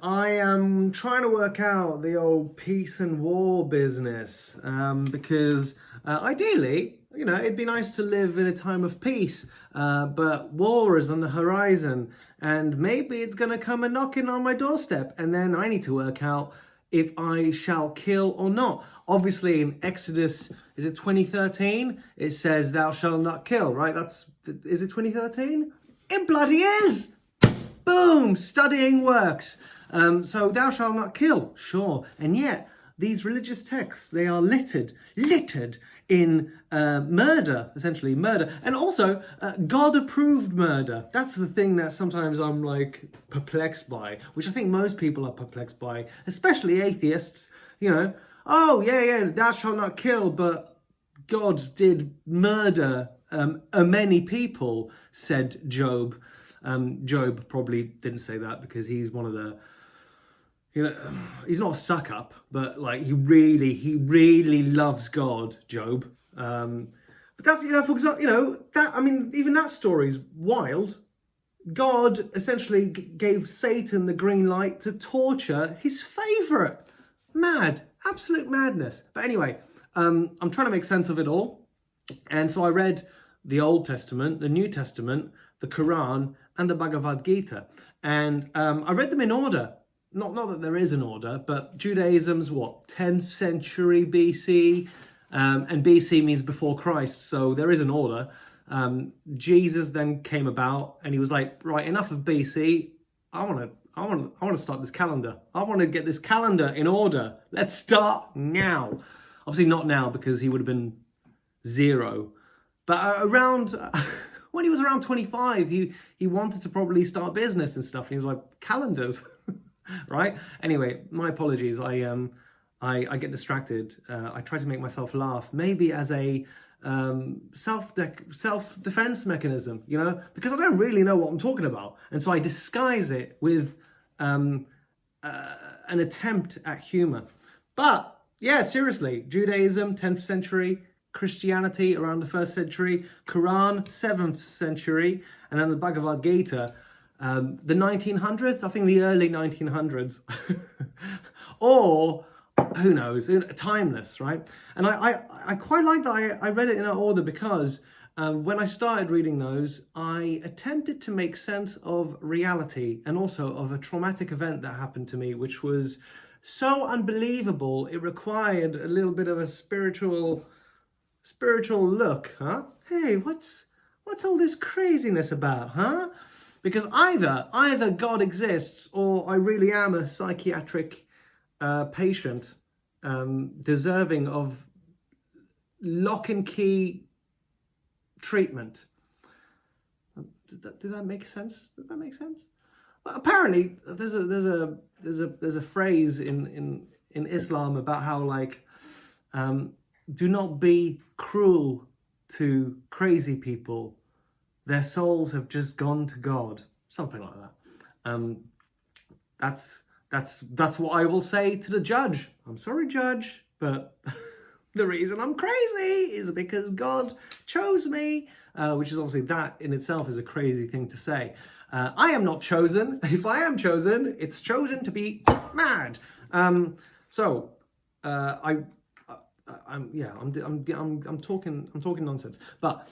I am trying to work out the old peace and war business because ideally, it'd be nice to live in a time of peace, but war is on the horizon and maybe it's going to come a knocking on my doorstep, and then I need to work out if I shall kill or not. Obviously, in Exodus, is it 2013? It says, "Thou shalt not kill," right? Is it 2013? It bloody is! Boom! Studying works. So thou shalt not kill, sure. And yet, these religious texts, they are littered in murder, essentially murder. And also, God-approved murder. That's the thing that sometimes I'm perplexed by, which I think most people are perplexed by, especially atheists. Oh, yeah, thou shalt not kill, but God did murder a many people, said Job. Job probably didn't say that because he's one of the, he's not a suck up, but he really loves God, Job. But that's, for example, even that story's wild. God essentially gave Satan the green light to torture his favorite. Mad, absolute madness. But anyway, I'm trying to make sense of it all. And so I read the Old Testament, the New Testament, the Quran, and the Bhagavad Gita. And I read them in order. Not that there is an order, but Judaism's 10th century BC, and BC means before Christ, so there is an order. Jesus then came about, and he was like, right, enough of BC. I want to start this calendar. I want to get this calendar in order. Let's start now. Obviously not now, because he would have been 0. But around when he was around 25, he wanted to probably start business and stuff. And he was like, calendars, right? Anyway, my apologies. I get distracted. I try to make myself laugh, maybe as a self-defense mechanism, because I don't really know what I'm talking about. And so I disguise it with an attempt at humor. But yeah, seriously, Judaism, 10th century, Christianity around the 1st century, Quran, 7th century, and then the Bhagavad Gita, the 1900s, I think the early 1900s, or who knows, timeless, right? And I quite like that I read it in that order because when I started reading those, I attempted to make sense of reality and also of a traumatic event that happened to me, which was so unbelievable, it required a little bit of a spiritual look, huh? Hey, what's all this craziness about, huh? Because either God exists or I really am a psychiatric patient deserving of lock and key treatment. Did that make sense? Did that make sense? Well, apparently there's a phrase in Islam about how do not be cruel to crazy people. Their souls have just gone to God. Something like that. That's what I will say to the judge. I'm sorry, judge, but the reason I'm crazy is because God chose me, which is obviously, that in itself is a crazy thing to say. I am not chosen. If I am chosen, it's chosen to be mad. I'm talking nonsense. But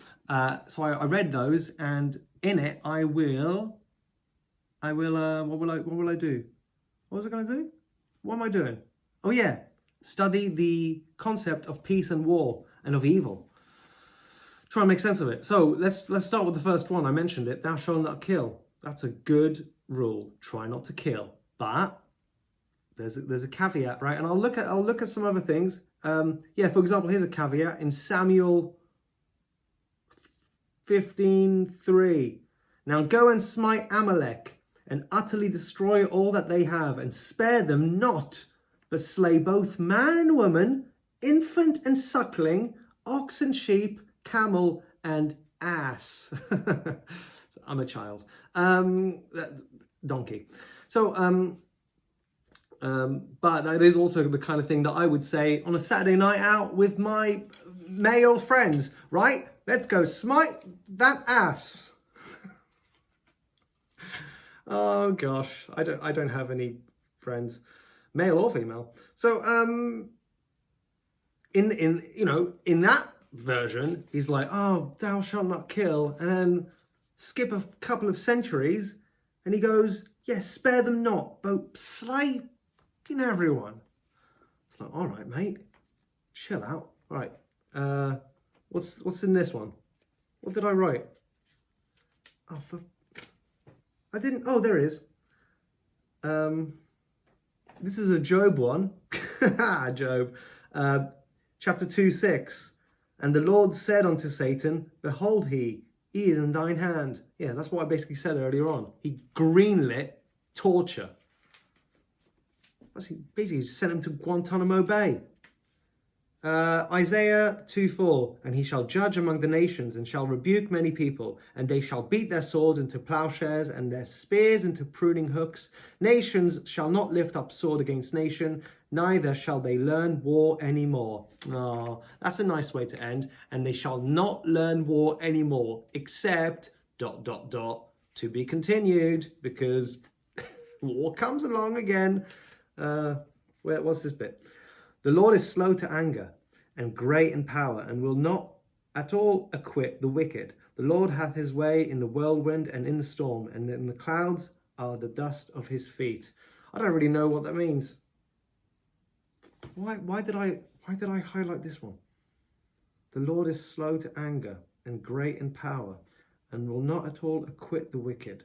so I read those, and in it what will I do? What was I going to do? What am I doing? Oh yeah, study the concept of peace and war and of evil. Try and make sense of it. So let's start with the first one. I mentioned it. Thou shalt not kill. That's a good rule. Try not to kill. But there's a caveat, right? And I'll look at some other things. For example, here's a caveat in Samuel 15:3. Now go and smite Amalek and utterly destroy all that they have, and spare them not, but slay both man and woman, infant and suckling, ox and sheep, camel and ass. I'm a child. Donkey. So, but that is also the kind of thing that I would say on a Saturday night out with my male friends, right? Let's go smite that ass. Oh gosh, I don't have any friends, male or female. So in that version, he's like, oh, thou shalt not kill, and then skip a couple of centuries, and he goes, yes, spare them not, but slay everyone. It's like, all right, mate, chill out. All right, what's in this one? What did I write? Oh, I didn't. Oh, there it is. This is a Job one. Job, chapter 2:6. And the Lord said unto Satan, behold, he is in thine hand. Yeah, that's what I basically said earlier on. He greenlit torture. He basically sent him to Guantanamo Bay. Isaiah 2:4, and he shall judge among the nations, and shall rebuke many people, and they shall beat their swords into plowshares, and their spears into pruning hooks. Nations shall not lift up sword against nation, neither shall they learn war anymore. Oh, that's a nice way to end. And they shall not learn war anymore, except ... to be continued, because war comes along again. What's this bit? The Lord is slow to anger and great in power, and will not at all acquit the wicked. The Lord hath his way in the whirlwind and in the storm, and in the clouds are the dust of his feet. I don't really know what that means. Why did I highlight this one? The Lord is slow to anger and great in power, and will not at all acquit the wicked.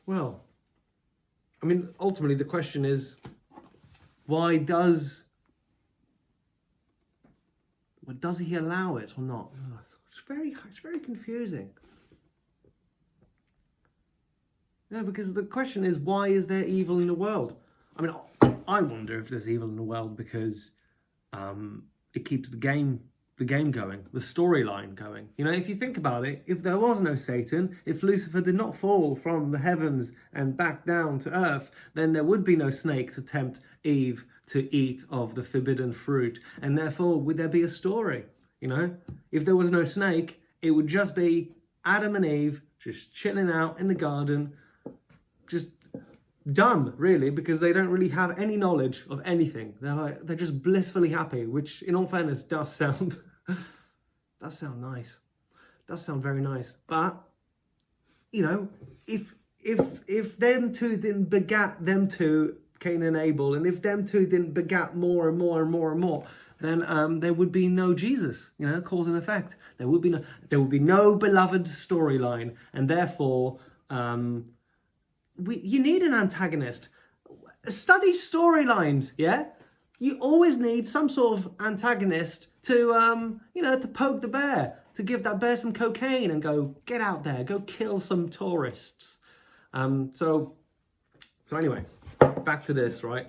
Well, I mean, ultimately the question is, why does he allow it or not? It's very confusing. Yeah, because the question is, why is there evil in the world? I mean, I wonder if there's evil in the world because it keeps the game going, the storyline going. If you think about it, if there was no Satan, if Lucifer did not fall from the heavens and back down to earth, then there would be no snake to tempt Eve to eat of the forbidden fruit. And therefore, would there be a story? If there was no snake, it would just be Adam and Eve just chilling out in the garden, just dumb, really, because they don't really have any knowledge of anything. They're just blissfully happy, which, in all fairness, does sound nice. Does sound very nice. But if them two didn't begat them two, Cain and Abel, and if them two didn't begat more and more and more and more, then there would be no Jesus. Cause and effect. There would be no beloved storyline, and therefore. You need an antagonist. Study storylines, yeah? You always need some sort of antagonist to, to poke the bear, to give that bear some cocaine and go, get out there, go kill some tourists. So anyway, back to this, right?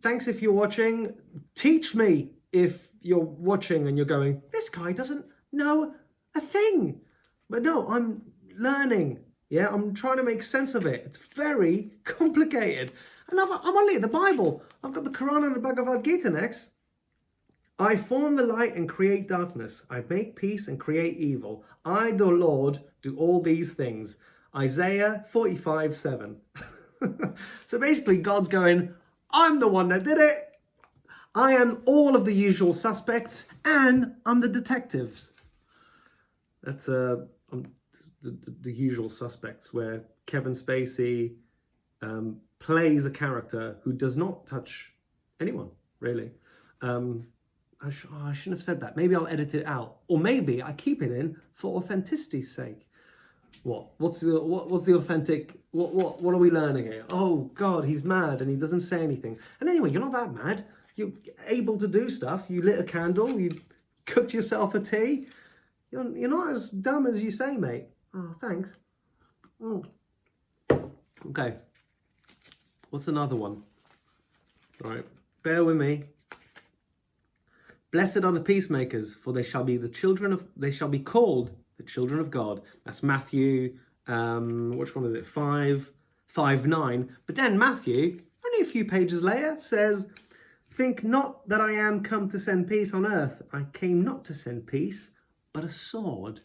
Thanks if you're watching. Teach me if you're watching and you're going, this guy doesn't know a thing. But no, I'm learning. Yeah, I'm trying to make sense of it. It's very complicated. And I'm only at the Bible. I've got the Quran and the Bhagavad Gita next. I form the light and create darkness. I make peace and create evil. I, the Lord, do all these things. Isaiah 45:7. So basically, God's going, I'm the one that did it. I am all of the usual suspects, and I'm the detectives. That's the usual suspects, where Kevin Spacey plays a character who does not touch anyone, really. I shouldn't have said that. Maybe I'll edit it out, or maybe I keep it in for authenticity's sake. What's the authentic? What are we learning here? Oh God, he's mad and he doesn't say anything. And anyway, you're not that mad. You're able to do stuff. You lit a candle. You cooked yourself a tea. You're not as dumb as you say, mate. Oh, thanks. Okay. What's another one? All right. Bear with me. Blessed are the peacemakers, for they shall be called the children of God. That's Matthew, which one is it? 5:9. But then Matthew, only a few pages later, says, think not that I am come to send peace on earth. I came not to send peace, but a sword.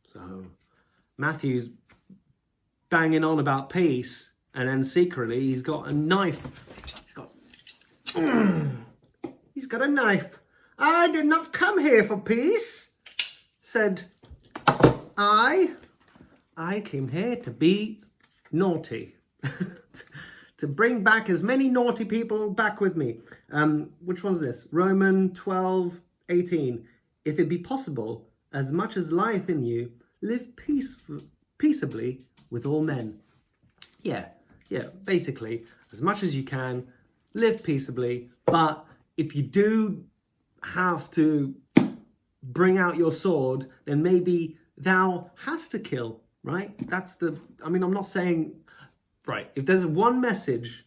So Matthew's banging on about peace, and then secretly he's got a knife. He's got a knife. I did not come here for peace, said I came here to be naughty. To bring back as many naughty people back with me. Which one's this? Romans 12:18. If it be possible, as much as lieth in you, live peaceably with all men. Yeah, basically, as much as you can, live peaceably. But if you do have to bring out your sword, then maybe thou hast to kill, right? I'm not saying, right, if there's one message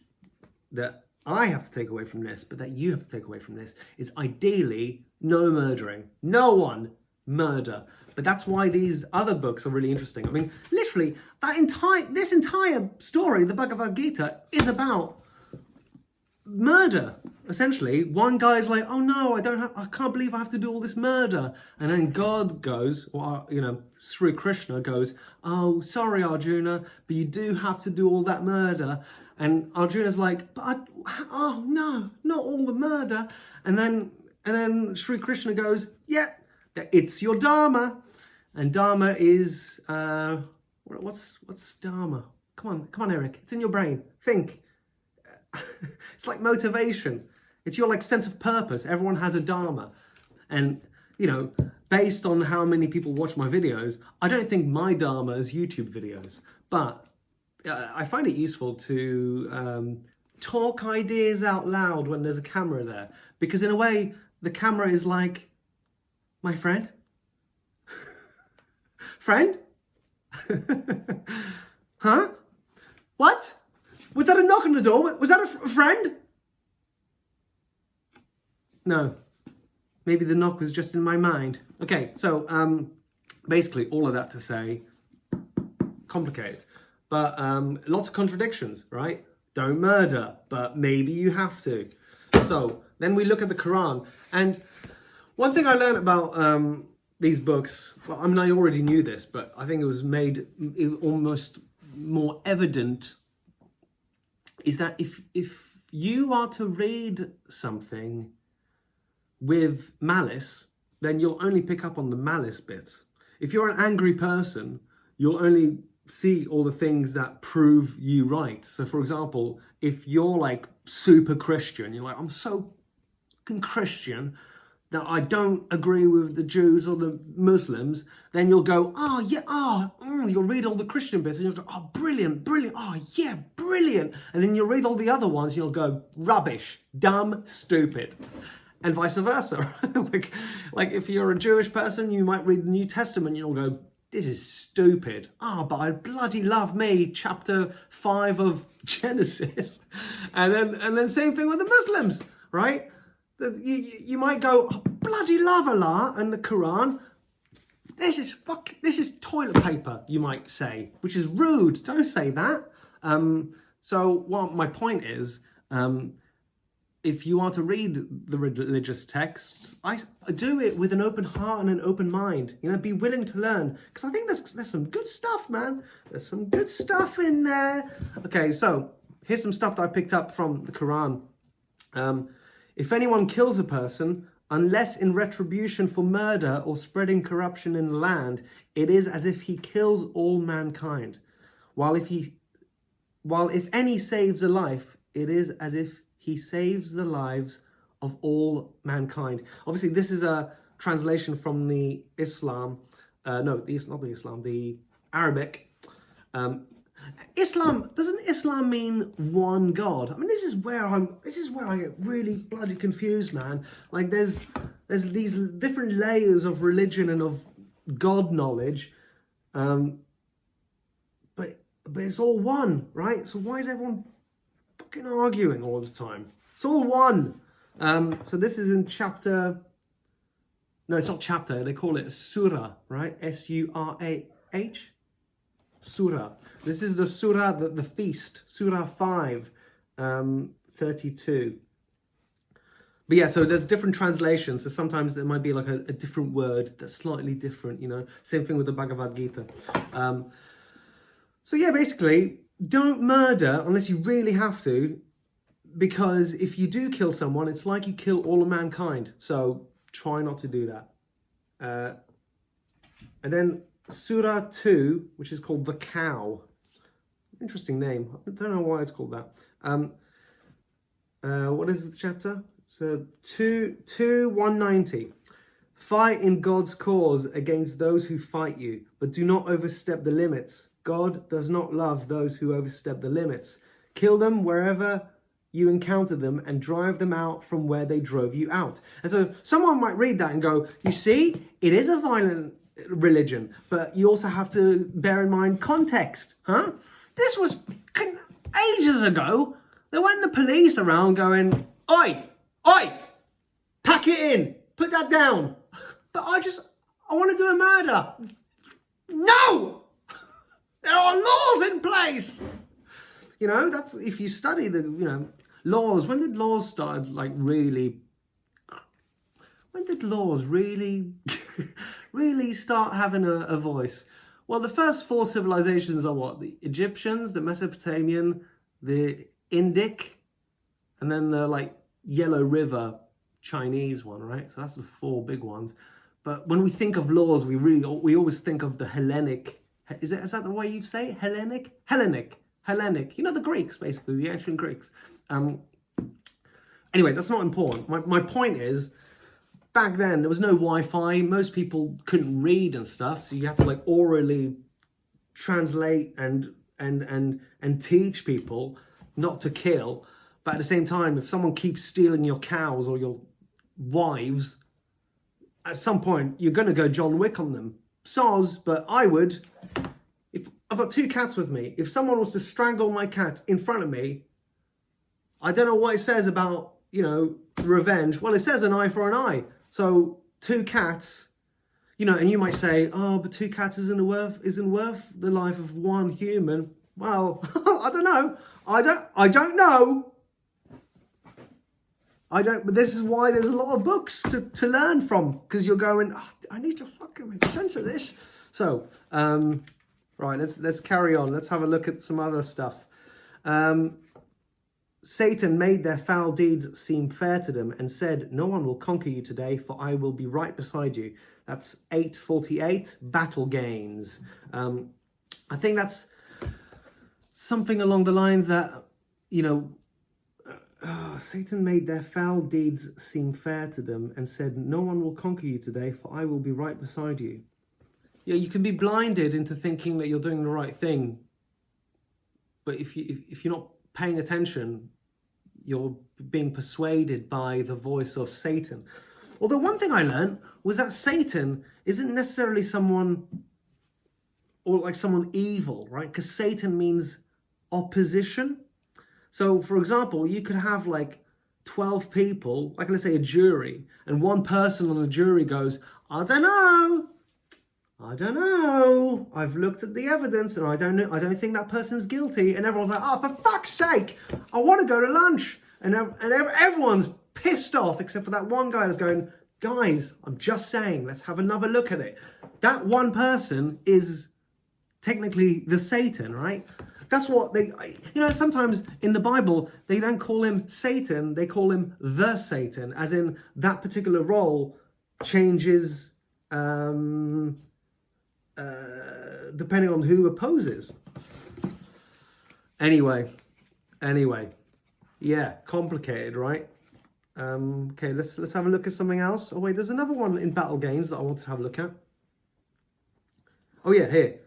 that I have to take away from this, but that you have to take away from this, is ideally no murdering. No one murder. But that's why these other books are really interesting. I mean, literally, this entire story, the Bhagavad Gita, is about murder. Essentially, one guy's like, oh no, I can't believe I have to do all this murder. And then God goes, or, Sri Krishna goes, oh, sorry, Arjuna, but you do have to do all that murder. And Arjuna's like, oh no, not all the murder. And then Sri Krishna goes, yeah, it's your dharma. And dharma is, what's dharma? Come on, Eric, it's in your brain. Think. It's like motivation. It's your sense of purpose. Everyone has a dharma. And, based on how many people watch my videos, I don't think my dharma is YouTube videos. But I find it useful to talk ideas out loud when there's a camera there. Because in a way, the camera is like, my friend? Friend? Huh? What? Was that a knock on the door? Was that a friend? No. Maybe the knock was just in my mind. Okay, so basically all of that to say, complicated. But lots of contradictions, right? Don't murder, but maybe you have to. So then we look at the Quran. And one thing I learned about these books, well, I already knew this, but I think it was made almost more evident, is that if you are to read something with malice, then you'll only pick up on the malice bits. If you're an angry person, you'll only see all the things that prove you right. So for example, if you're super Christian, you're like, I'm so fucking Christian that I don't agree with the Jews or the Muslims, then you'll go, you'll read all the Christian bits and you'll go, oh, brilliant, oh yeah, brilliant. And then you'll read all the other ones and you'll go, rubbish, dumb, stupid. And vice versa. like if you're a Jewish person, you might read the New Testament and you'll go, this is stupid. But I bloody love me, chapter 5 of Genesis. And then same thing with the Muslims, right? You might go, oh, bloody love Allah and the Quran. This is toilet paper, you might say, which is rude. Don't say that. My point is, if you are to read the religious texts, I do it with an open heart and an open mind. Be willing to learn, because I think there's some good stuff, man. There's some good stuff in there. Okay, so here's some stuff that I picked up from the Quran. If anyone kills a person, unless in retribution for murder or spreading corruption in the land, it is as if he kills all mankind. While if any saves a life, it is as if he saves the lives of all mankind. Obviously, this is a translation from the the Arabic. Doesn't Islam mean one God? I mean, this is where I get really bloody confused, man. There's these different layers of religion and of God knowledge, but it's all one, right? So why is everyone fucking arguing all the time? It's all one. So this is in chapter. No, it's not chapter. They call it surah, right? Surah. Surah. This is the surah, the feast, surah 5, 32. But yeah, so there's different translations. So sometimes there might be a different word that's slightly different, Same thing with the Bhagavad Gita. So yeah, basically, don't murder unless you really have to, because if you do kill someone, it's like you kill all of mankind. So try not to do that. And then Surah 2, which is called the Cow. Interesting name. I don't know why it's called that. What is the chapter? So 190. Fight in God's cause against those who fight you, but do not overstep the limits. God does not love those who overstep the limits. Kill them wherever you encounter them and drive them out from where they drove you out. And so someone might read that and go, you see, it is a violent religion, but you also have to bear in mind context, huh? This was ages ago. There weren't the police around going, oi, oi, pack it in, put that down. But I want to do a murder. No! There are laws in place. You know, that's, if you study the, laws, when did laws start, really really start having a voice? Well, the first four civilizations are what? The Egyptians, the Mesopotamian, the Indic, and then the Yellow River Chinese one, right? So that's the four big ones. But when we think of laws, we always think of the Hellenic. Is that the way you say it? Hellenic. You know, the Greeks, basically, the ancient Greeks. Anyway, that's not important. My point is, back then there was no Wi-Fi. Most people couldn't read and stuff, so you have to orally translate and teach people not to kill. But at the same time, if someone keeps stealing your cows or your wives, at some point you're going to go John Wick on them. Soz, but I would. If I've got two cats with me, if someone was to strangle my cat in front of me, I don't know what it says about, revenge. Well, it says an eye for an eye. So two cats, and you might say, oh, but two cats isn't worth the life of one human. Well, I don't know. I don't know. But this is why there's a lot of books to learn from, because you're going, oh, I need to fucking make sense of this. So, right, let's carry on. Let's have a look at some other stuff. Satan made their foul deeds seem fair to them and said, no one will conquer you today, for I will be right beside you. That's 8:48, battle gains. I think that's something along the lines that, Satan made their foul deeds seem fair to them and said, no one will conquer you today, for I will be right beside you. Yeah, you can be blinded into thinking that you're doing the right thing. But if you're not paying attention, you're being persuaded by the voice of Satan. Although one thing I learned was that Satan isn't necessarily someone evil, right? Because Satan means opposition. So, for example, you could have 12 people, let's say a jury, and one person on the jury goes, I don't know. I've looked at the evidence and I don't think that person's guilty. And everyone's like, oh, for fuck's sake, I want to go to lunch. And everyone's pissed off except for that one guy that's going, guys, I'm just saying, let's have another look at it. That one person is technically the Satan, right? That's what they, sometimes in the Bible, they don't call him Satan, they call him the Satan, as in that particular role changes depending on who opposes. Anyway. Yeah, complicated, right? Okay, let's have a look at something else. Oh wait, there's another one in Battle Gains that I wanted to have a look at. Oh yeah, here.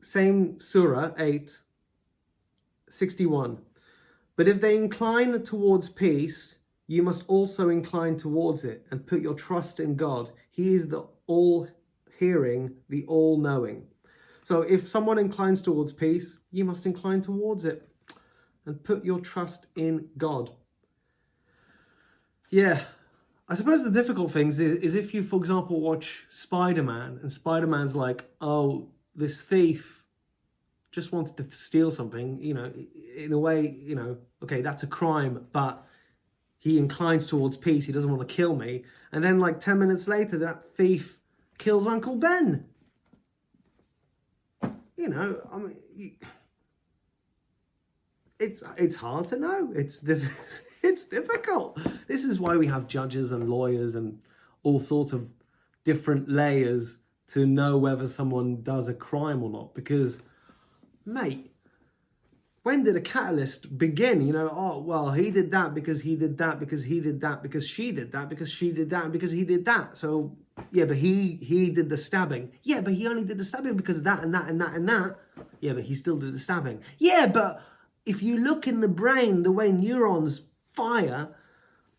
Same Surah 8:61. But if they incline towards peace, you must also incline towards it and put your trust in God. He is the all-hearing, the all-knowing. So if someone inclines towards peace, you must incline towards it and put your trust in God. Yeah, I suppose the difficult things is if you, for example, watch Spider-Man and Spider-Man's like, oh, this thief just wanted to steal something, in a way, okay, that's a crime, but he inclines towards peace. He doesn't want to kill me. And then 10 minutes later, that thief kills Uncle Ben. you know, I mean, it's hard to know. It's difficult. This is why we have judges and lawyers and all sorts of different layers to know whether someone does a crime or not. Because, mate, when did a catalyst begin? You know, oh, well, he did that because he did that, because he did that, because she did that, because she did that, and because he did that. So, yeah, but he did the stabbing. Yeah, but he only did the stabbing because of that and that and that and that. Yeah, but he still did the stabbing. Yeah, but if you look in the brain, the way neurons fire,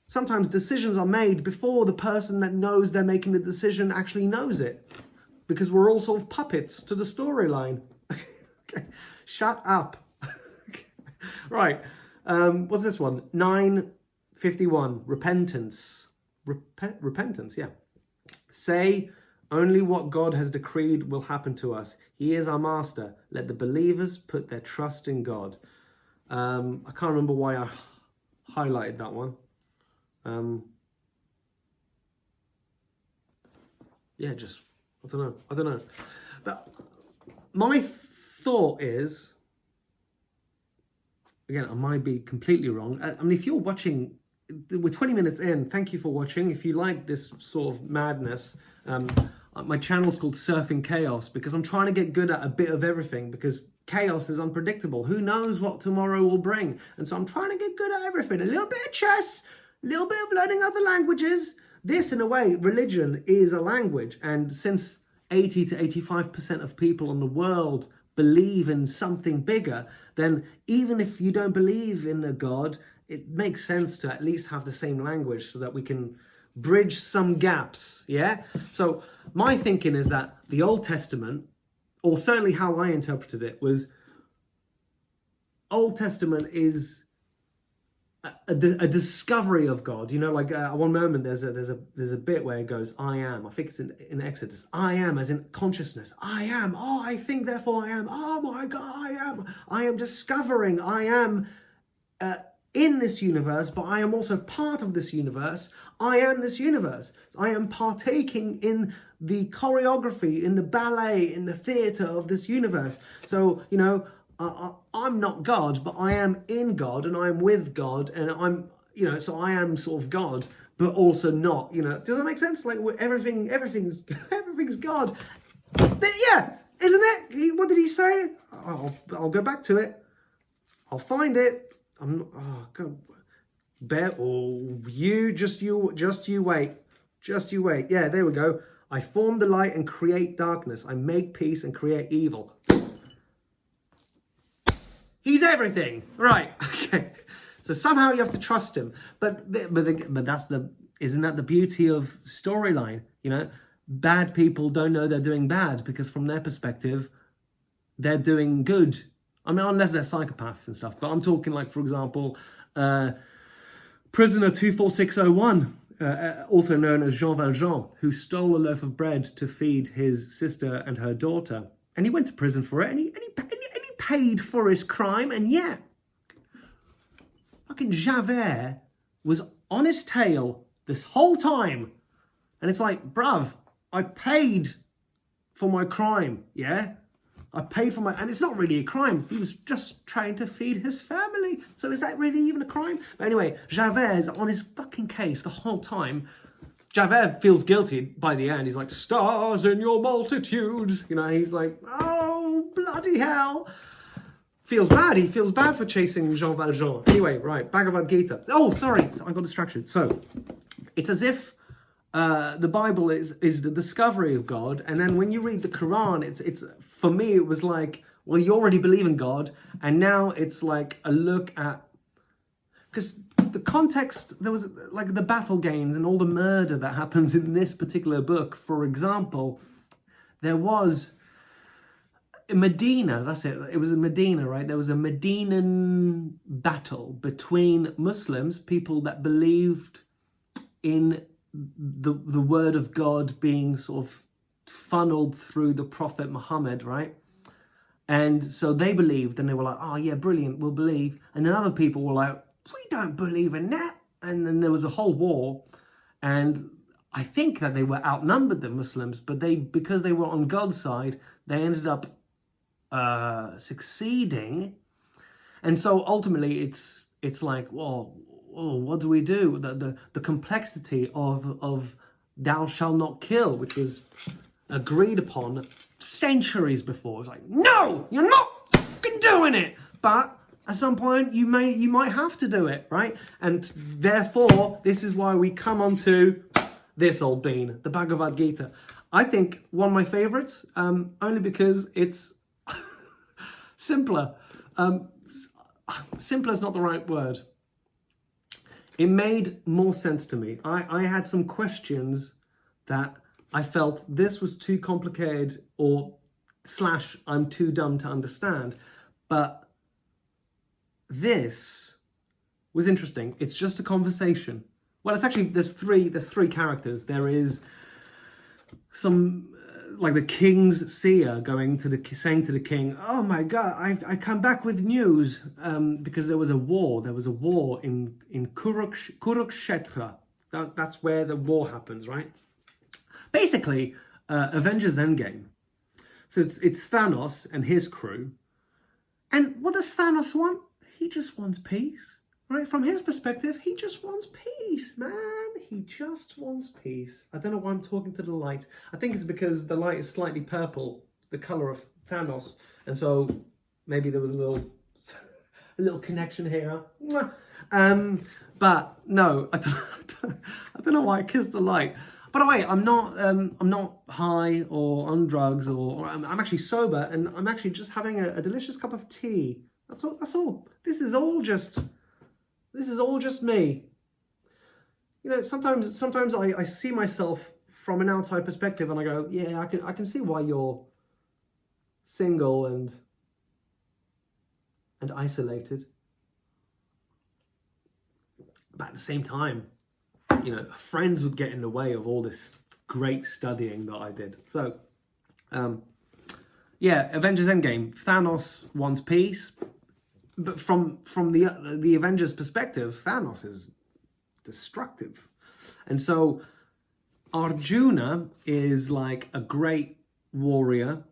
sometimes decisions are made before the person that knows they're making the decision actually knows it. Because we're all sort of puppets to the storyline. Okay. Shut up. Right. What's this one? 9:51. Repentance. Repentance, yeah. Say only what God has decreed will happen to us. He is our master. Let the believers put their trust in God. I can't remember why I highlighted that one. Yeah, just, I don't know. But my thought is, again, I might be completely wrong. I mean, if you're watching, we're 20 minutes in, thank you for watching. If you like this sort of madness, my channel's called Surfing Chaos, because I'm trying to get good at a bit of everything, because chaos is unpredictable. Who knows what tomorrow will bring? And so I'm trying to get good at everything. A little bit of chess, a little bit of learning other languages. This, in a way, religion is a language. And since 80 to 85% of people in the world believe in something bigger, then even if you don't believe in a God, it makes sense to at least have the same language so that we can bridge some gaps, yeah? So my thinking is that the Old Testament, or certainly how I interpreted it, was Old Testament is a discovery of God. You know, like at one moment there's a bit where it goes, I am. I think it's in Exodus. I am, as in consciousness. I am. Oh, I think, therefore I am. Oh my God, I am. I am discovering. I am in this universe, but I am also part of this universe. I am this universe. I am partaking in the choreography, in the ballet, in the theater of this universe. So, you know, I'm not God, but I am in God, and I'm with God, and I'm, you know, so I am sort of God, but also not, you know. Does that make sense? Like everything's God. Yeah, isn't it? What did he say? I'll go back to it. I'll find it. I'm not, oh God. Just you wait. Yeah, there we go. I form the light and create darkness. I make peace and create evil. He's everything, right? Okay. So somehow you have to trust him. But isn't that the beauty of storyline? You know, bad people don't know they're doing bad because from their perspective, they're doing good. I mean, unless they're psychopaths and stuff. But I'm talking like, for example, Prisoner 24601, also known as Jean Valjean, who stole a loaf of bread to feed his sister and her daughter. And he went to prison for it, and he paid for his crime, and yet fucking Javert was on his tail this whole time. And it's like, bruv, I paid for my crime, yeah? I paid for my... And it's not really a crime. He was just trying to feed his family. So is that really even a crime? But anyway, Javert's on his fucking case the whole time. Javert feels guilty by the end. He's like, stars in your multitude. You know, he's like, oh, bloody hell. Feels bad. He feels bad for chasing Jean Valjean. Anyway, right, Bhagavad Gita. Oh, sorry, I got distracted. So, it's as if the Bible is the discovery of God, and then when you read the Quran, it's for me, it was like, well, you already believe in God, and now it's like a look at, because the context, there was like the battle gains and all the murder that happens in this particular book. For example, there was in Medina, that's it. It was in Medina, right? There was a Medinan battle between Muslims, people that believed in the word of God being sort of funneled through the Prophet Muhammad, right? And so they believed, and they were like, oh yeah, brilliant, we'll believe. And then other people were like, we don't believe in that. And then there was a whole war, and I think that they were outnumbered, the Muslims, but because they were on God's side, they ended up succeeding. And so ultimately it's like, well, what do we do? The complexity of thou shalt not kill, which was agreed upon centuries before. It's like, no, you're not fucking doing it. But at some point you might have to do it, right? And therefore, this is why we come on to this old bean, the Bhagavad Gita. I think one of my favorites, only because it's simpler. Simpler is not the right word. It made more sense to me. I had some questions that I felt this was too complicated or / I'm too dumb to understand. But this was interesting. It's just a conversation. Well, it's actually, there's three characters. There is some, like the king's seer saying to the king, oh my God, I come back with news, because there was a war. There was a war in Kurukshetra. That's where the war happens, right? Basically, Avengers Endgame. So it's Thanos and his crew. And what does Thanos want? He just wants peace, right? From his perspective, he just wants peace, man. He just wants peace. I don't know why I'm talking to the light. I think it's because the light is slightly purple, the color of Thanos. And so maybe there was a little connection here. But no, I don't know why I kissed the light. By the way, I'm not high or on drugs, or I'm actually sober, and I'm actually just having a delicious cup of tea. That's all. This is all just me. You know, sometimes I see myself from an outside perspective, and I go, yeah, I can see why you're single and isolated. But at the same time, you know, friends would get in the way of all this great studying that I did. So, yeah, Avengers Endgame. Thanos wants peace, but from the Avengers' perspective, Thanos is destructive. And so Arjuna is like a great warrior.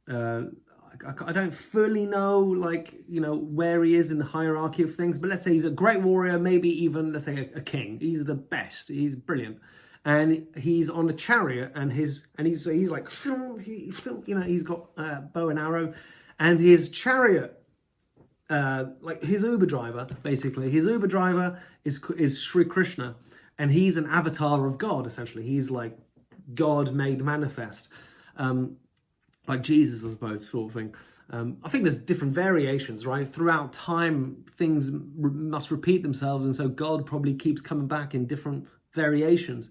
I don't fully know, like, you know, where he is in the hierarchy of things, but let's say he's a great warrior, maybe even, let's say, a king. He's the best. He's brilliant. And he's on a chariot, and he's like, you know, he's got a bow and arrow, and his chariot, like his Uber driver, basically, his Uber driver is Sri Krishna, and he's an avatar of God, essentially. He's like God made manifest. Like Jesus, I suppose, sort of thing. I think there's different variations, right? Throughout time, things must repeat themselves, and so God probably keeps coming back in different variations.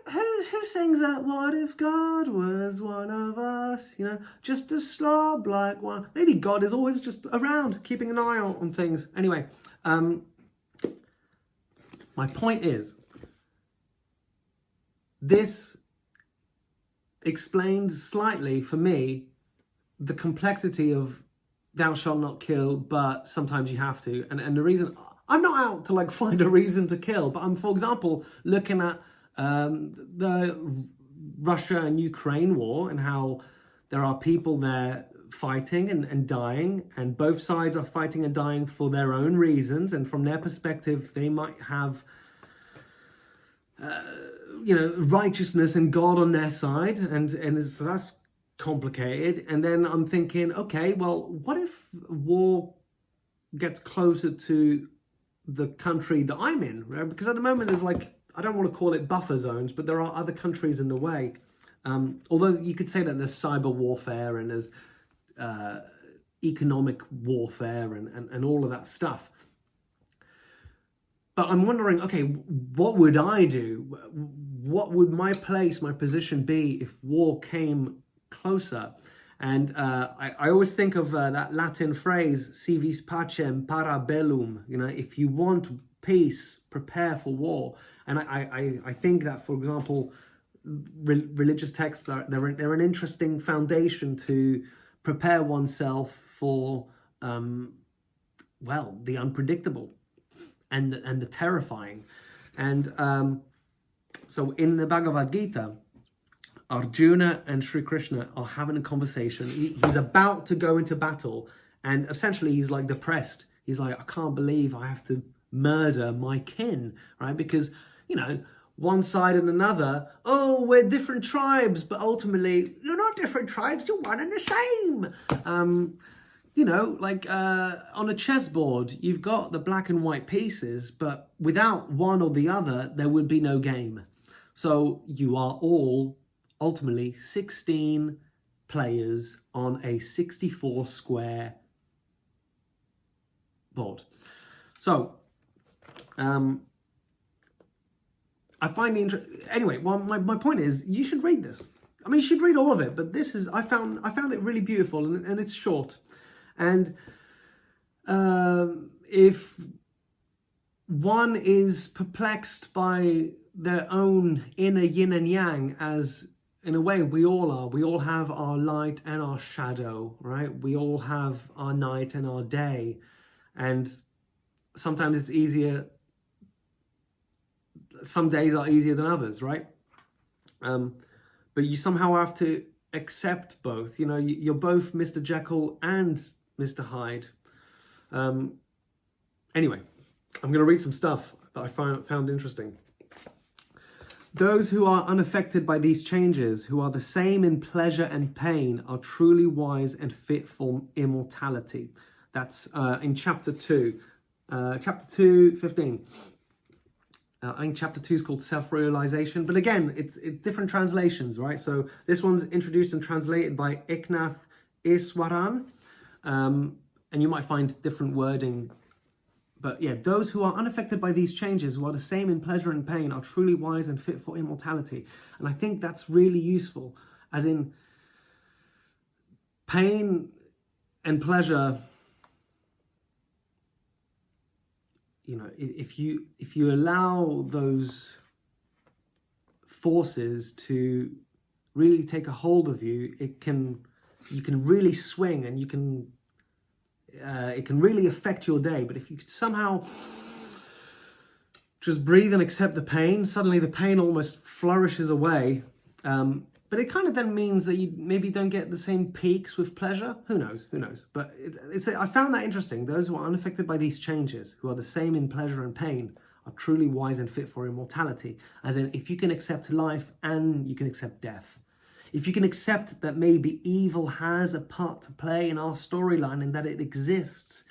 Who sings that? What if God was one of us? You know, just a slob like one. Maybe God is always just around, keeping an eye on things. Anyway, my point is, this explains slightly for me the complexity of thou shalt not kill, but sometimes you have to. And the reason, I'm not out to like find a reason to kill, but I'm, for example, looking at the Russia and Ukraine war, and how there are people there fighting and dying, and both sides are fighting and dying for their own reasons, and from their perspective they might have you know, righteousness and God on their side, and so that's complicated. And then I'm thinking, okay, well, what if war gets closer to the country that I'm in, right? Because at the moment there's like, I don't want to call it buffer zones, but there are other countries in the way. Although you could say that there's cyber warfare and there's economic warfare and all of that stuff. But I'm wondering, okay, what would I do? What would my place, my position be if war came closer? And I always think of that Latin phrase, si vis pacem para bellum. You know, if you want peace, prepare for war. And I think that, for example, religious texts, they're an interesting foundation to prepare oneself for, well, the unpredictable. And the terrifying. And so in the Bhagavad Gita, Arjuna and Sri Krishna are having a conversation. He's about to go into battle, and essentially he's like depressed. He's like, I can't believe I have to murder my kin, right? Because, you know, one side and another, oh, we're different tribes, but ultimately, you're not different tribes, you're one and the same. You know, like on a chessboard, you've got the black and white pieces, but without one or the other, there would be no game. So you are all ultimately 16 players on a 64 square board. So, I find anyway, well, my point is, you should read this. I mean, you should read all of it, but this is, I found it really beautiful, and it's short. And if one is perplexed by their own inner yin and yang, as in a way we all are, we all have our light and our shadow, right? We all have our night and our day. And sometimes it's easier, some days are easier than others, right? But you somehow have to accept both. You know, you're both Mr. Jekyll and Mr. Hyde. Anyway, I'm going to read some stuff that I found interesting. Those who are unaffected by these changes, who are the same in pleasure and pain, are truly wise and fit for immortality. That's in chapter 2. Chapter 2, 15. I think chapter 2 is called Self-Realization. But again, it's different translations, right? So this one's introduced and translated by Eknath Iswaran. And you might find different wording. But yeah, those who are unaffected by these changes, who are the same in pleasure and pain, are truly wise and fit for immortality. And I think that's really useful. As in, pain and pleasure, you know, if you allow those forces to really take a hold of you, you can really swing, and it can really affect your day. But if you could somehow just breathe and accept the pain, suddenly the pain almost flourishes away. But it kind of then means that you maybe don't get the same peaks with pleasure. Who knows? But I found that interesting. Those who are unaffected by these changes, who are the same in pleasure and pain, are truly wise and fit for immortality. As in, if you can accept life and you can accept death. If you can accept that maybe evil has a part to play in our storyline and that it exists.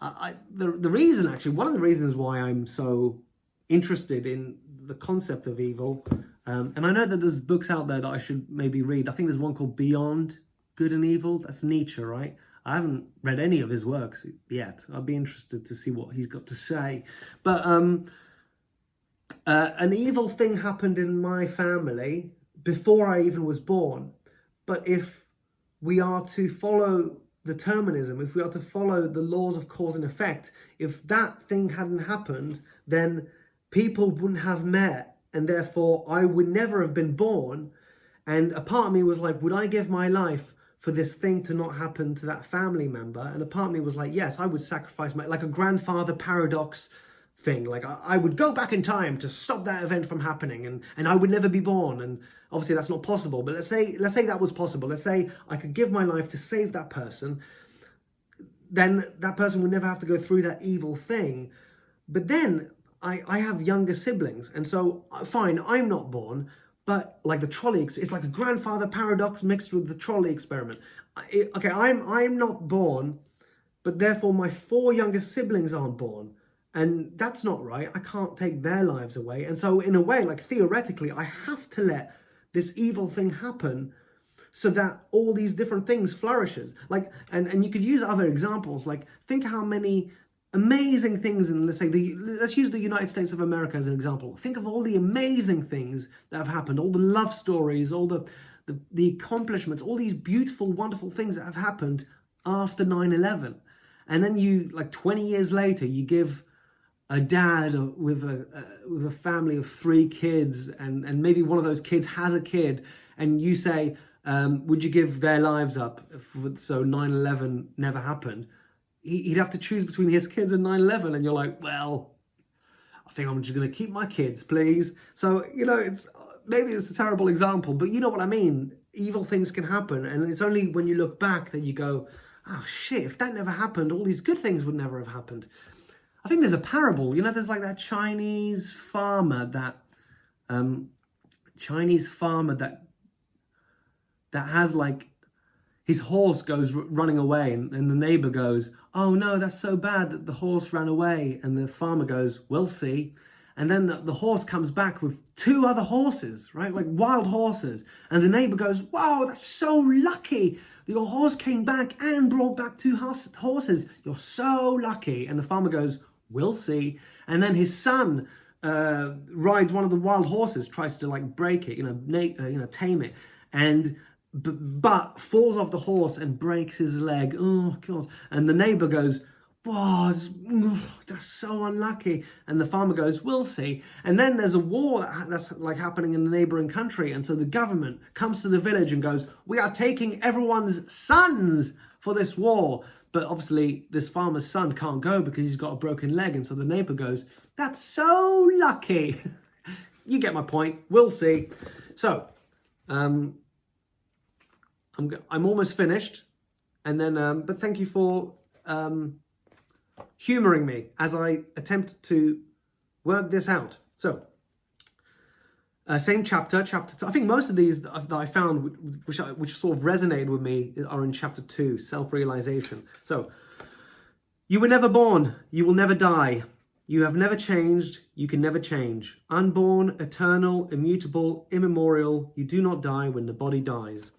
The reason, actually, one of the reasons why I'm so interested in the concept of evil, and I know that there's books out there that I should maybe read. I think there's one called Beyond Good and Evil. That's Nietzsche, right? I haven't read any of his works yet. I'd be interested to see what he's got to say. But an evil thing happened in my family before I even was born. But if we are to follow determinism, if we are to follow the laws of cause and effect, if that thing hadn't happened, then people wouldn't have met, and therefore I would never have been born. And a part of me was like, would I give my life for this thing to not happen to that family member? And a part of me was like, yes, I would sacrifice like a grandfather paradox thing. Like I would go back in time to stop that event from happening, and I would never be born. And obviously that's not possible, but let's say that was possible. Let's say I could give my life to save that person. Then that person would never have to go through that evil thing. But then I have younger siblings, and so fine, I'm not born, but like the trolley, it's like a grandfather paradox mixed with the trolley experiment. Okay, I'm not born, but therefore my 4 younger siblings aren't born. And that's not right. I can't take their lives away. And so in a way, like theoretically, I have to let this evil thing happen so that all these different things flourishes. Like, and you could use other examples. Like, think how many amazing things in, let's use the United States of America as an example. Think of all the amazing things that have happened, all the love stories, all the accomplishments, all these beautiful, wonderful things that have happened after 9/11. And then you, like 20 years later, you give a dad with a family of 3 kids, and maybe one of those kids has a kid, and you say, would you give their lives up so 9/11 never happened? He'd have to choose between his kids and 9/11, and you're like, well, I think I'm just going to keep my kids, please. So, you know, maybe it's a terrible example, but you know what I mean. Evil things can happen, and it's only when you look back that you go, oh shit, if that never happened, all these good things would never have happened. I think there's a parable, you know, there's like that Chinese farmer that has like, his horse goes running away, and the neighbor goes, oh no, that's so bad that the horse ran away. And the farmer goes, we'll see. And then the horse comes back with 2 other horses, right? Like wild horses. And the neighbor goes, wow, that's so lucky. Your horse came back and brought back 2 horses. You're so lucky. And the farmer goes, we'll see. And then his son rides one of the wild horses, tries to like break it, tame it. And but falls off the horse and breaks his leg. Oh God. And the neighbor goes, wow, that's so unlucky. And the farmer goes, we'll see. And then there's a war that's like happening in the neighboring country. And so the government comes to the village and goes, we are taking everyone's sons for this war. But obviously this farmer's son can't go because he's got a broken leg. And so the neighbor goes, that's so lucky. You get my point. We'll see. So, I'm almost finished, and then but thank you for humoring me as I attempt to work this out. So same chapter 2. I think most of these that I found which sort of resonated with me are in chapter 2, self-realization. So, you were never born, you will never die. You have never changed, you can never change. Unborn, eternal, immutable, immemorial, you do not die when the body dies.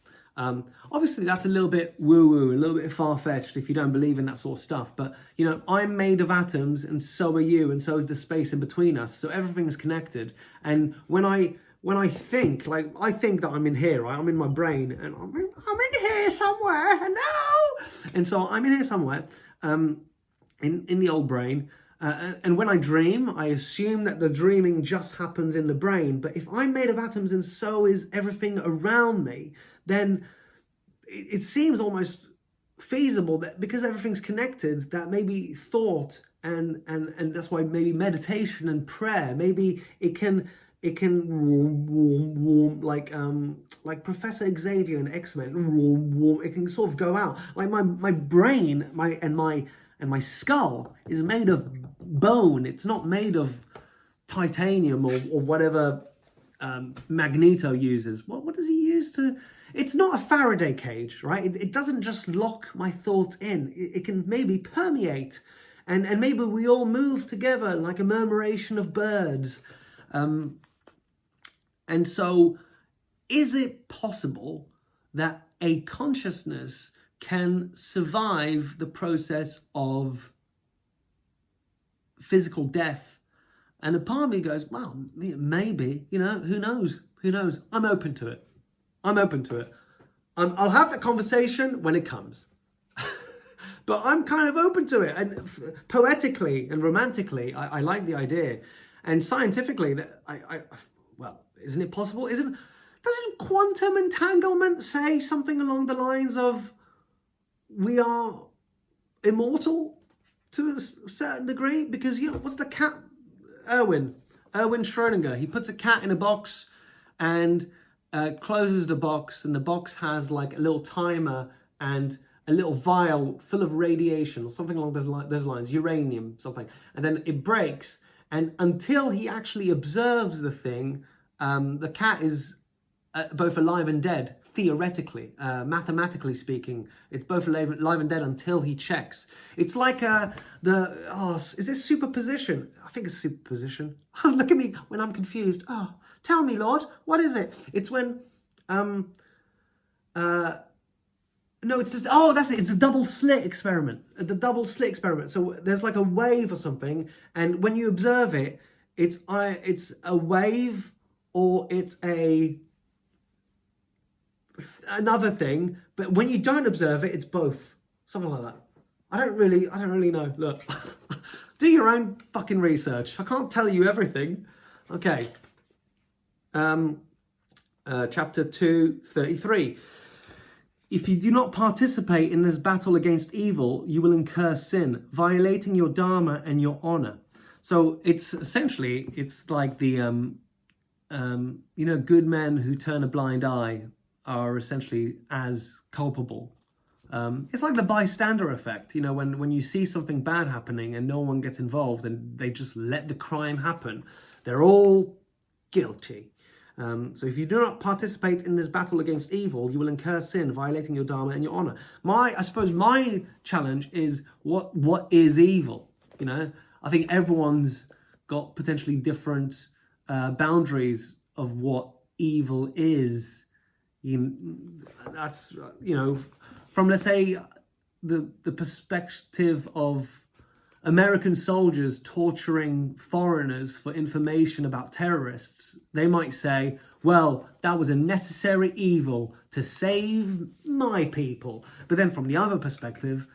Obviously, that's a little bit woo-woo, a little bit far-fetched if you don't believe in that sort of stuff. But, you know, I'm made of atoms, and so are you, and so is the space in between us. So everything's connected. And when I think, like, I think that I'm in here, right? I'm in my brain, and I'm in here somewhere, no! And so I'm in here somewhere, in the old brain. And when I dream, I assume that the dreaming just happens in the brain. But if I'm made of atoms and so is everything around me, then it seems almost feasible that because everything's connected, that maybe thought and that's why maybe meditation and prayer, maybe it can like Professor Xavier in X-Men, it can sort of go out. Like my brain, my skull is made of bone. It's not made of titanium or whatever Magneto uses. What does he use to... It's not a Faraday cage, right? It doesn't just lock my thoughts in. It can maybe permeate. And maybe we all move together like a murmuration of birds. And so, is it possible that a consciousness can survive the process of physical death? And a part of me goes, well, maybe, you know, who knows? Who knows? I'm open to it. I'll have that conversation when it comes. But I'm kind of open to it. And poetically and romantically, I like the idea. And scientifically, well, isn't it possible? Doesn't quantum entanglement say something along the lines of we are immortal to a certain degree? Because, you know, what's the cat? Erwin Schrödinger. He puts a cat in a box and closes the box, and the box has like a little timer and a little vial full of radiation or something along those lines, uranium, something. And then it breaks, and until he actually observes the thing, the cat is both alive and dead, theoretically, mathematically speaking. It's both alive and dead until he checks. It's like is this superposition? I think it's superposition. Look at me when I'm confused. Oh, tell me, Lord, what is it? It's when, no, it's just, that's it. It's a double slit experiment. The double slit experiment. So there's like a wave or something, and when you observe it, it's a wave or it's another thing. But when you don't observe it, it's both. Something like that. I don't really know. Look, do your own fucking research. I can't tell you everything. Okay. Chapter 2:33. If you do not participate in this battle against evil, you will incur sin, violating your dharma and your honor. So it's essentially, it's like the good men who turn a blind eye are essentially as culpable. It's like the bystander effect, when you see something bad happening and no one gets involved and they just let the crime happen, they're all guilty. So if you do not participate in this battle against evil, you will incur sin, violating your dharma and your honor. I suppose my challenge is what is evil? I think everyone's got potentially different boundaries of what evil is. That's from, let's say, the perspective of American soldiers torturing foreigners for information about terrorists. They might say, well, that was a necessary evil to save my people. But then from the other perspective,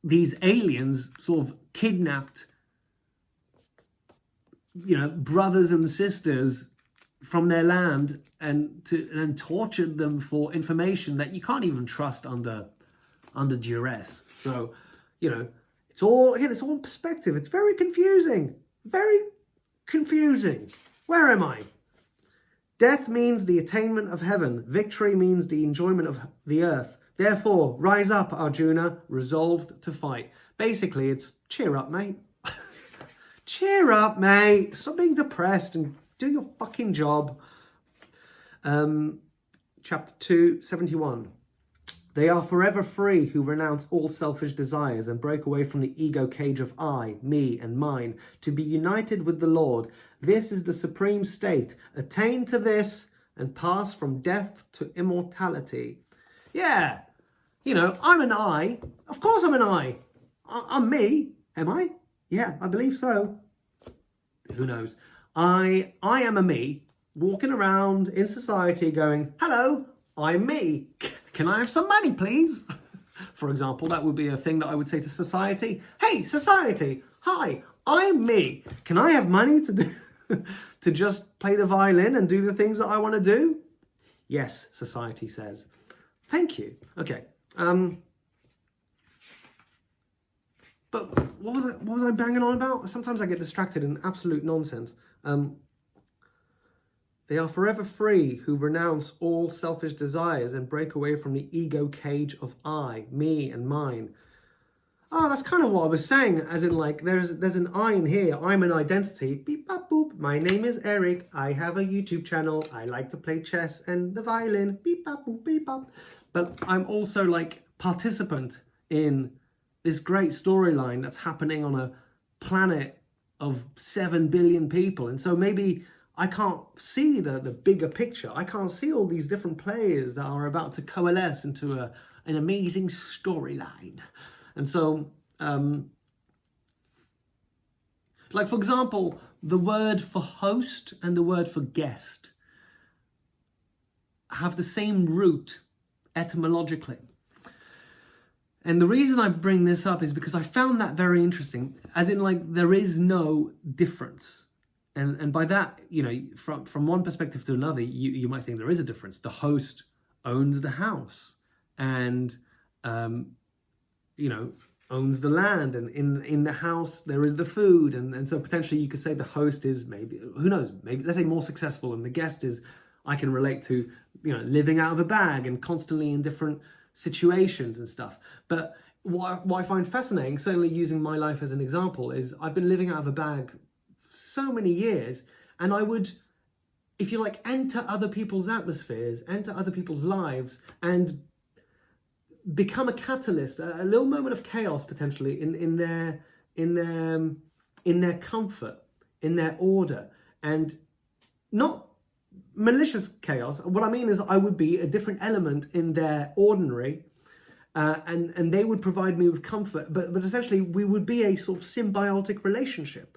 these aliens sort of kidnapped brothers and sisters from their land and tortured them for information that you can't even trust under duress. So, it's all in perspective. It's very confusing. Very confusing. Where am I? Death means the attainment of heaven. Victory means the enjoyment of the earth. Therefore, rise up, Arjuna, resolved to fight. Basically, it's cheer up, mate. Cheer up, mate. Stop being depressed and do your fucking job. Chapter 2, 71. They are forever free who renounce all selfish desires and break away from the ego cage of I, me, and mine, to be united with the Lord. This is the supreme state. Attain to this and pass from death to immortality. Yeah, I'm an I. Of course I'm an I. I'm me. Am I? Yeah, I believe so. Who knows? I am a me, walking around in society going, hello, I'm me. Can I have some money, please? For example, that would be a thing that I would say to society. Hey, society, hi, I'm me. Can I have money to just play the violin and do the things that I want to do? Yes, society says. Thank you. Okay. But what was I banging on about? Sometimes I get distracted in absolute nonsense. They are forever free who renounce all selfish desires and break away from the ego cage of I, me, and mine. Oh, that's kind of what I was saying, as in like there's an I in here. I'm an identity. Beep bop boop. My name is Eric. I have a YouTube channel. I like to play chess and the violin. Beep bop boop beep bop. But I'm also like participant in this great storyline that's happening on a planet of 7 billion people. And so maybe I can't see the bigger picture. I can't see all these different players that are about to coalesce into an amazing storyline. And so, like, for example, the word for host and the word for guest have the same root etymologically. And the reason I bring this up is because I found that very interesting, as in, like, there is no difference. And by that, from one perspective to another, you might think there is a difference. The host owns the house and, owns the land. And in the house, there is the food. And so potentially you could say the host is maybe, who knows, maybe, let's say, more successful. And the guest is, I can relate to, living out of a bag and constantly in different situations and stuff. But what I find fascinating, certainly using my life as an example, is I've been living out of a bag so many years, and I would, if you like, enter other people's atmospheres, enter other people's lives, and become a catalyst, a little moment of chaos potentially in their comfort, in their order, and not malicious chaos. What I mean is I would be a different element in their ordinary, and they would provide me with comfort, but essentially we would be a sort of symbiotic relationship.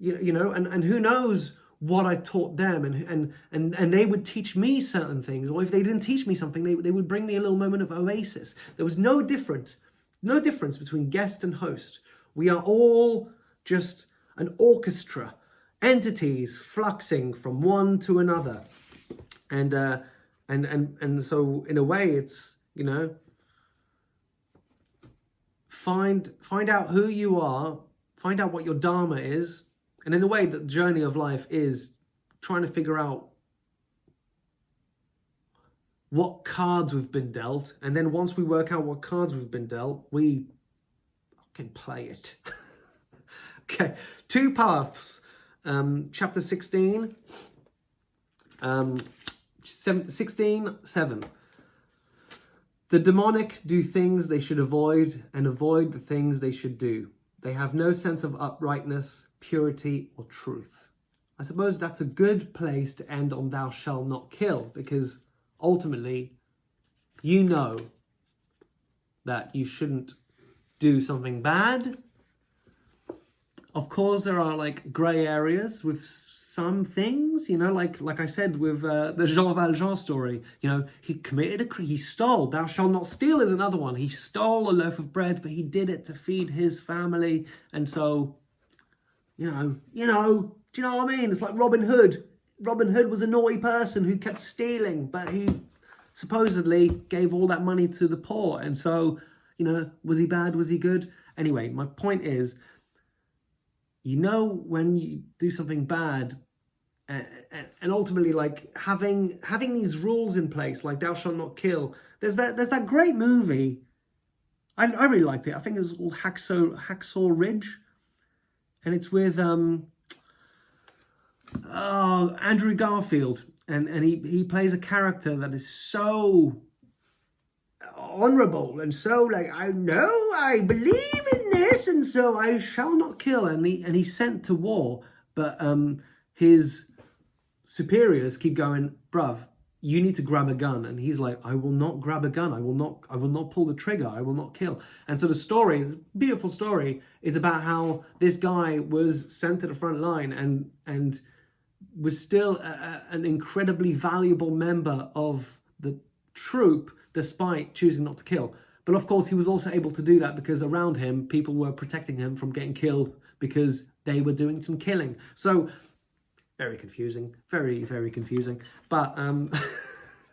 And who knows what I taught them, and they would teach me certain things, or if they didn't teach me something, they would bring me a little moment of oasis. There was no difference between guest and host. We are all just an orchestra, entities fluxing from one to another, and so in a way, it's find out who you are, find out what your dharma is. And in a way, the journey of life is trying to figure out what cards we've been dealt, and then once we work out what cards we've been dealt, we can play it. Okay, two paths. Chapter 16, 16:7. The demonic do things they should avoid, and avoid the things they should do. They have no sense of uprightness, purity, or truth. I suppose that's a good place to end on thou shalt not kill, because ultimately, you know that you shouldn't do something bad. Of course, there are like grey areas with some things, you know, like I said with the Jean Valjean story. You know, he committed he stole. Thou shalt not steal is another one. He stole a loaf of bread, but he did it to feed his family. And so, do you know what I mean? It's like Robin Hood. Robin Hood was a naughty person who kept stealing, but he supposedly gave all that money to the poor. And so, you know, was he bad? Was he good? Anyway, my point is, you know, when you do something bad, and ultimately, like having these rules in place, like thou shalt not kill. There's that great movie. I really liked it. I think it was called Hacksaw Ridge, and it's with Andrew Garfield, and he plays a character that is so honorable and so like, I know I believe in this, and so I shall not kill, and he's sent to war, but his superiors keep going, bruv, you need to grab a gun, and he's like, I will not grab a gun, I will not pull the trigger, I will not kill. And so the story, this beautiful story, is about how this guy was sent to the front line and was still an incredibly valuable member of the troop, despite choosing not to kill. But of course, he was also able to do that because around him, people were protecting him from getting killed because they were doing some killing. So, very confusing, very, very confusing. But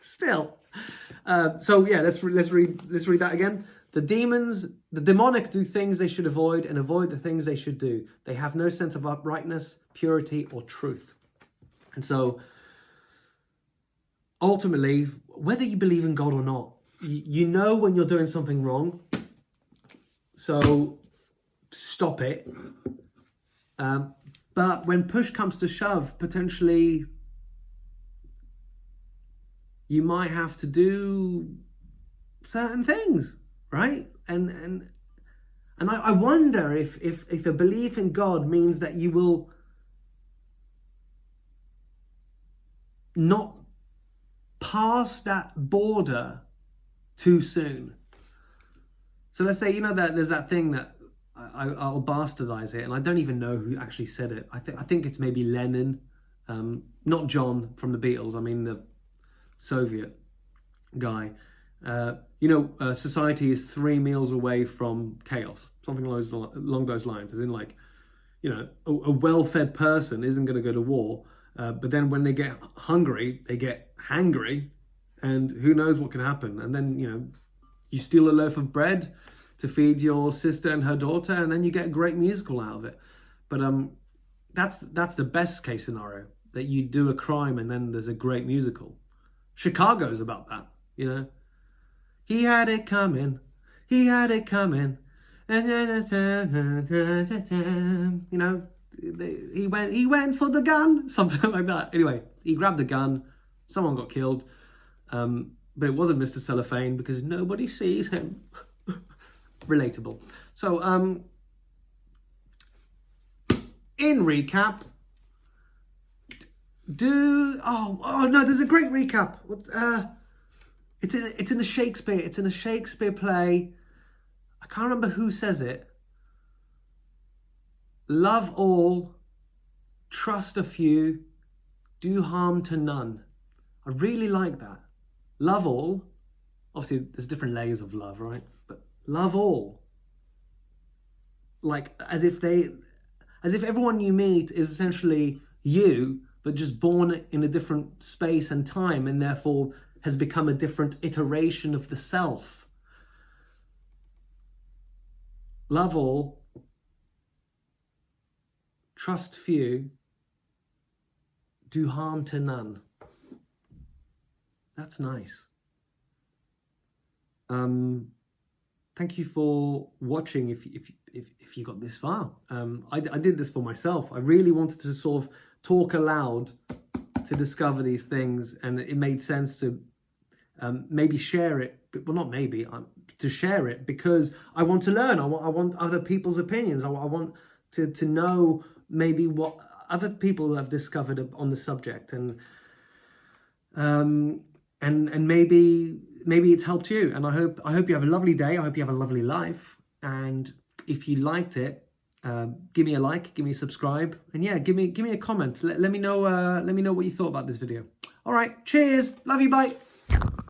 still, so yeah, let's read that again. The demonic do things they should avoid, and avoid the things they should do. They have no sense of uprightness, purity, or truth. And so, ultimately, whether you believe in God or not, you know when you're doing something wrong, so stop it. But when push comes to shove, potentially you might have to do certain things, right? And I wonder if a belief in God means that you will not pass that border too soon. So let's say, you know, that there's that thing that I'll bastardize it, and I don't even know who actually said it. I think it's maybe Lenin, not John from the Beatles. I mean the Soviet guy. Society is 3 meals away from chaos. Something along those lines. As in, like, you know, a well-fed person isn't going to go to war, but then when they get hungry, they get hangry, and who knows what can happen. And then, you know, you steal a loaf of bread to feed your sister and her daughter, and then you get a great musical out of it. But that's the best case scenario, that you do a crime and then there's a great musical. Chicago's about that, you know. He had it coming, you know, he went for the gun, something like that. Anyway, he grabbed the gun, someone got killed, but it wasn't Mr. Cellophane because nobody sees him. Relatable. So, in recap, there's a great recap. It's in a Shakespeare. It's in a Shakespeare play. I can't remember who says it. Love all, trust a few, do harm to none. I really like that. Love all. Obviously, there's different layers of love, right? But love all. Like, as if everyone you meet is essentially you, but just born in a different space and time, and therefore has become a different iteration of the self. Love all, trust few, do harm to none. That's nice. Thank you for watching. If you got this far, I did this for myself. I really wanted to sort of talk aloud to discover these things, and it made sense to maybe share it. Well, not maybe, to share it, because I want to learn. I want other people's opinions. I want to know maybe what other people have discovered on the subject, and maybe it's helped you. And I hope you have a lovely day. I hope you have a lovely life. And if you liked it, give me a like, give me a subscribe, and yeah, give me a comment. Let me know what you thought about this video. All right, cheers, love you, bye.